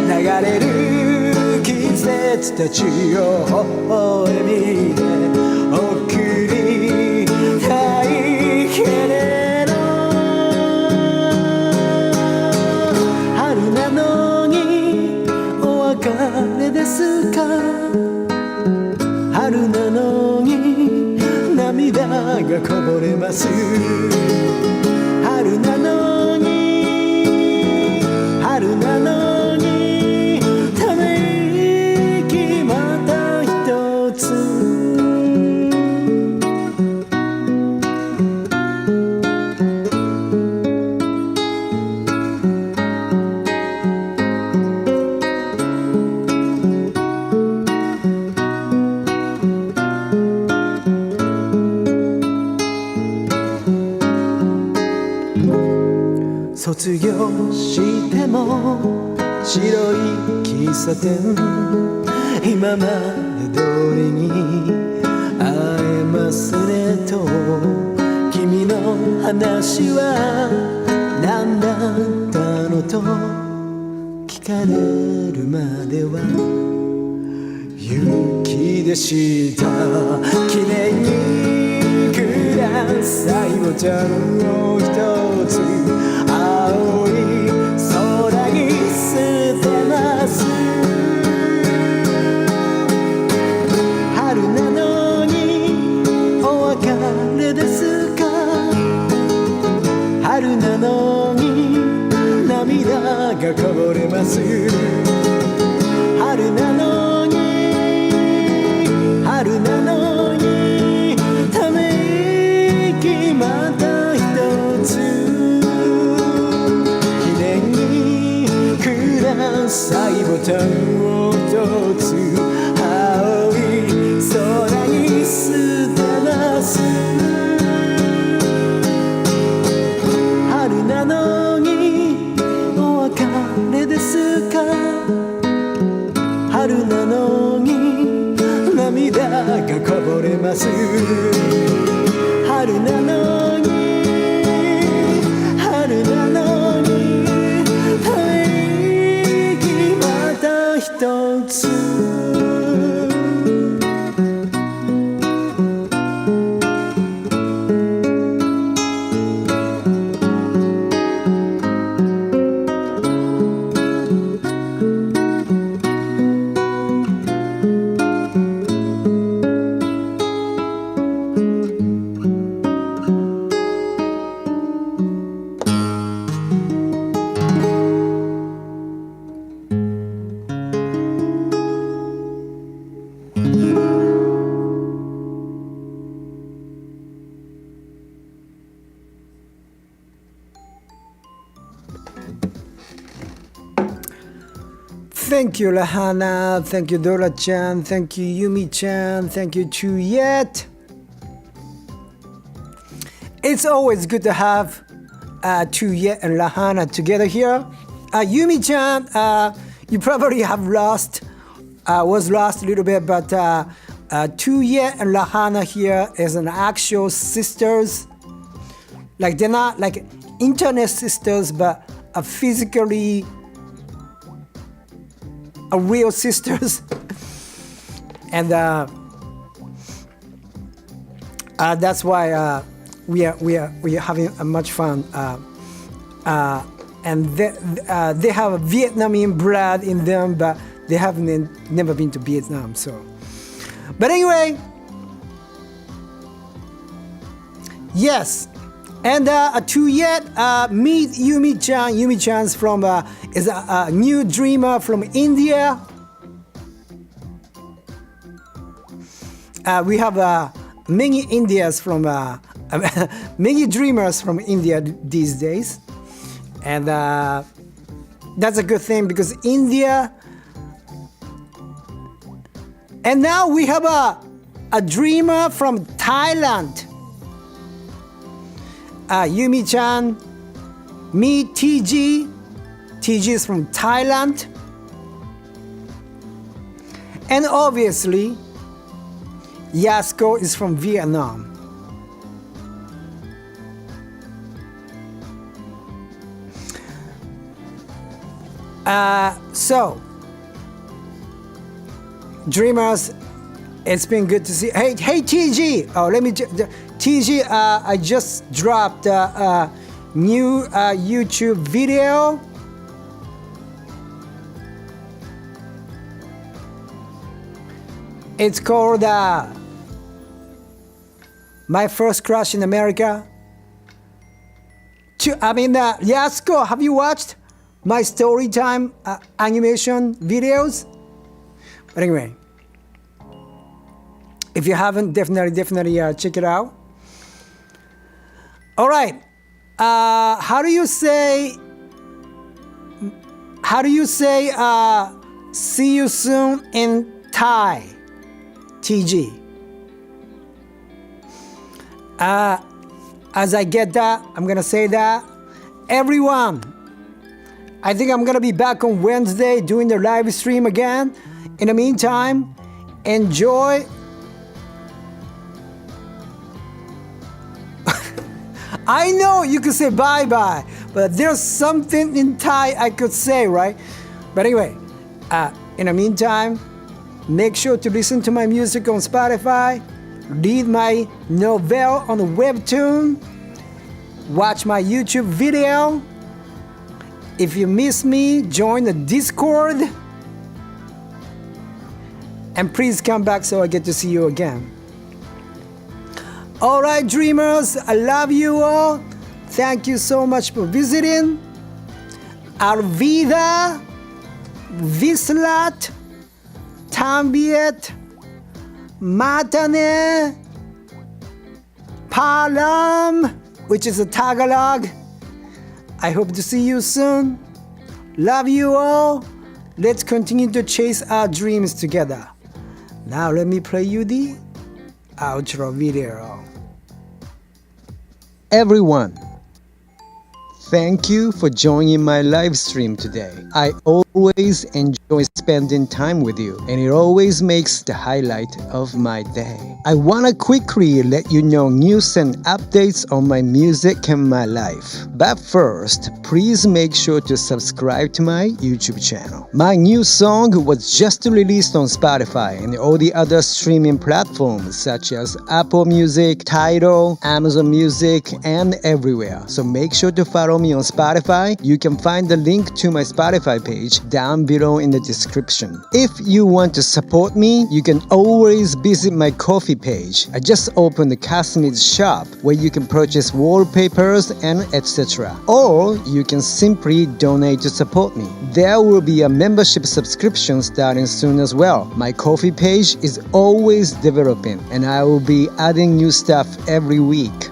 流れる季節たちを微笑みで送りたいけれど、春なのにお別れですか。春なのに涙がこぼれます。春なのに春なのにため息また一つ。卒業しても白い喫茶店、今まで通りに会えますねと。君の話は何だったのと聞かれるまでは勇気でした。記念にくださいボタンを一つ、青い空に捨てます。春なのにお別れですか。春なのに涙がこぼれます。春なのに春なのにため息また一つ。さいボタンを一つ、青い空に捨てます春なのに春なのにため息また一つThank you, Lahana. Thank you, Dora-chan. Thank you, Yumi-chan. Thank you, Chuyet. It's always good to have Chuyet and Lahana together here. Yumi-chan, you probably have was lost a little bit, but Chuyet and Lahana here is an actual sisters. Like they're not like internet sisters, but physically real sisters. And that's why we are having much fun. And they have a Vietnamese blood in them, but they haven't never been to Vietnam. So, but anyway, yes. And to yet meet Yumi-chan. Yumi-chan's from is a new dreamer from India. We have many Indians from many dreamers from India these days, and that's a good thing because India. And now we have a dreamer from Thailand. Yumi-chan, me, TG. TG is from Thailand. And obviously, Yasko is from Vietnam. So, dreamers, it's been good to see. Hey, TG! Oh, let me. TG, I just dropped a new YouTube video. It's called My First Crush in America. Yasko, have you watched my story time animation videos? But anyway, if you haven't, definitely check it out. All right. How do you say see you soon in Thai? TG. As I get that, I'm gonna say that. Everyone, I think I'm gonna be back on Wednesday doing the live stream again. In the meantime, enjoy. I know you could say bye-bye, but there's something in Thai I could say, right? But anyway, in the meantime, make sure to listen to my music on Spotify, read my novel on the webtoon, watch my YouTube video. If you miss me, join the Discord. And please come back so I get to see you again. All right, dreamers, I love you all. Thank you so much for visiting. Arvida, Vislat, Tambiet, Matane, Palam, which is a Tagalog. I hope to see you soon. Love you all. Let's continue to chase our dreams together. Now let me play you the outro video. Everyone, thank you for joining my live stream today. I always always enjoy spending time with you, and it always makes the highlight of my day. I wanna quickly let you know news and updates on my music and my life. But first, please make sure to subscribe to my YouTube channel. My new song was just released on Spotify and all the other streaming platforms such as Apple Music, Tidal, Amazon Music, and everywhere. So make sure to follow me on Spotify. You can find the link to my Spotify page down below in the description. If you want to support me, you can always visit my Ko-fi page. I just opened the Kasumi's shop where you can purchase wallpapers and etc. Or you can simply donate to support me. There will be a membership subscription starting soon as well. My Ko-fi page is always developing and I will be adding new stuff every week.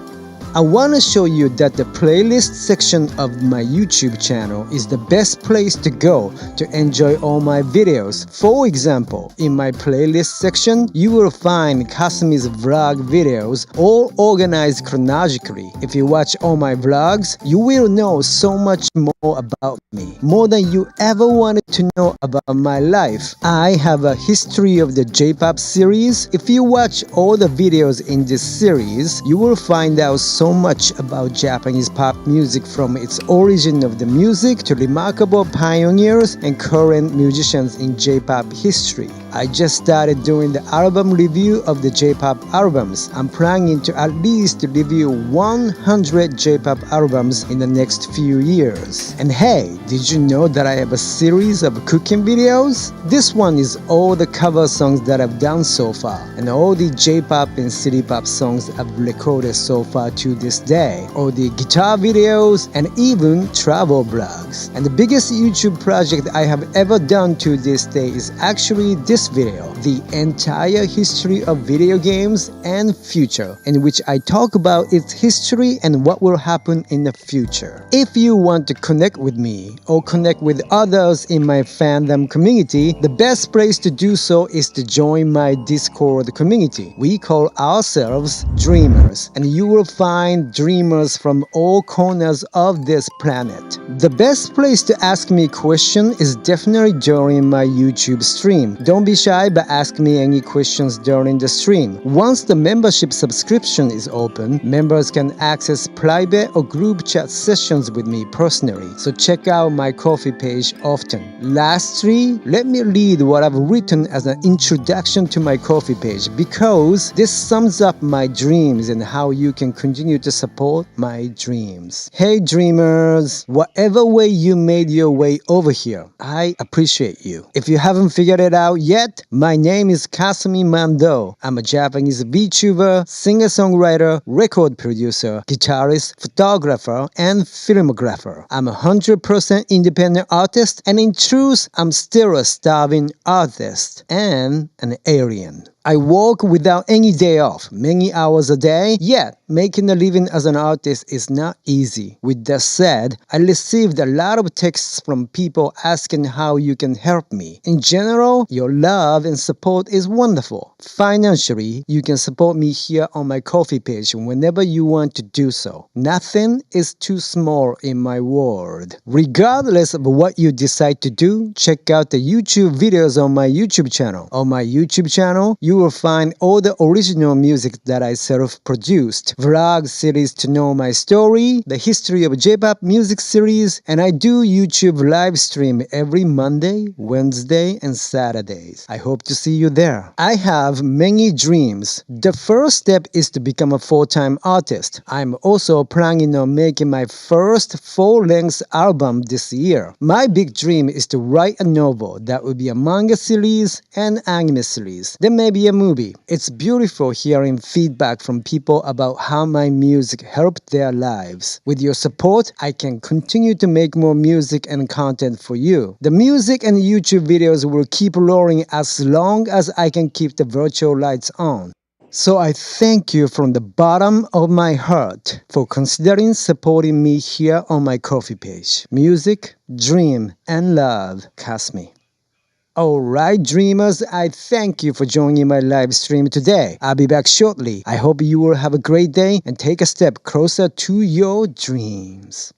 I want to show you that the playlist section of my YouTube channel is the best place to go to enjoy all my videos. For example, in my playlist section, you will find Kasumi's vlog videos all organized chronologically. If you watch all my vlogs, you will know so much more about me, more than you ever wanted to know about my life. I have a history of the J-pop series. If you watch all the videos in this series, you will find out so much about Japanese pop music, from its origin of the music to remarkable pioneers and current musicians in J-pop history. I just started doing the album review of the J-pop albums. I'm planning to at least review 100 J-pop albums in the next few years. And hey, did you know that I have a series of cooking videos? This one is all the cover songs that I've done so far, and all the J-pop and city pop songs I've recorded so far to this day, all the guitar videos, and even travel vlogs. And the biggest YouTube project I have ever done to this day is actually this video, the entire history of video games and future, in which I talk about its history and what will happen in the future. If you want to connect with me or connect with others in my fandom community, the best place to do so is to join my Discord community. We call ourselves Dreamers, and you will find dreamers from all corners of this planet. The best place to ask me a question is definitely during my YouTube stream. Don't be shy, but ask me any questions during the stream. Once the membership subscription is open, members can access private or group chat sessions with me personally, so check out my Ko-fi page often. Lastly, let me read what I've written as an introduction to my Ko-fi page, because this sums up my dreams and how you can continue to support my dreams. Hey dreamers, whatever way you made your way over here, I appreciate you. If you haven't figured it out yet, my name is Kasumi Mando. I'm a Japanese VTuber, singer-songwriter, record producer, guitarist, photographer, and filmographer. I'm a 100% independent artist, and in truth, I'm still a starving artist and an alien. I work without any day off, many hours a day, yet making a living as an artist is not easy. With that said, I received a lot of texts from people asking how you can help me. In general, your love and support is wonderful. Financially, you can support me here on my Ko-fi page whenever you want to do so. Nothing is too small in my world. Regardless of what you decide to do, check out the YouTube videos on my YouTube channel. On my YouTube channel, you will find all the original music that I self-produced, vlog series to know my story, the history of J-pop music series, and I do YouTube live stream every Monday, Wednesday, and Saturdays. I hope to see you there. I have many dreams. The first step is to become a full-time artist. I'm also planning on making my first full-length album this year. My big dream is to write a novel that will be a manga series and anime series. Then maybe a movie. It's beautiful hearing feedback from people about how my music helped their lives. With your support, I can continue to make more music and content for you. The music and YouTube videos will keep rolling as long as I can keep the virtual lights on. So I thank you from the bottom of my heart for considering supporting me here on my Ko-fi page. Music, dream, and love, Kasumi. Alright dreamers, I thank you for joining my live stream today. I'll be back shortly. I hope you will have a great day and take a step closer to your dreams.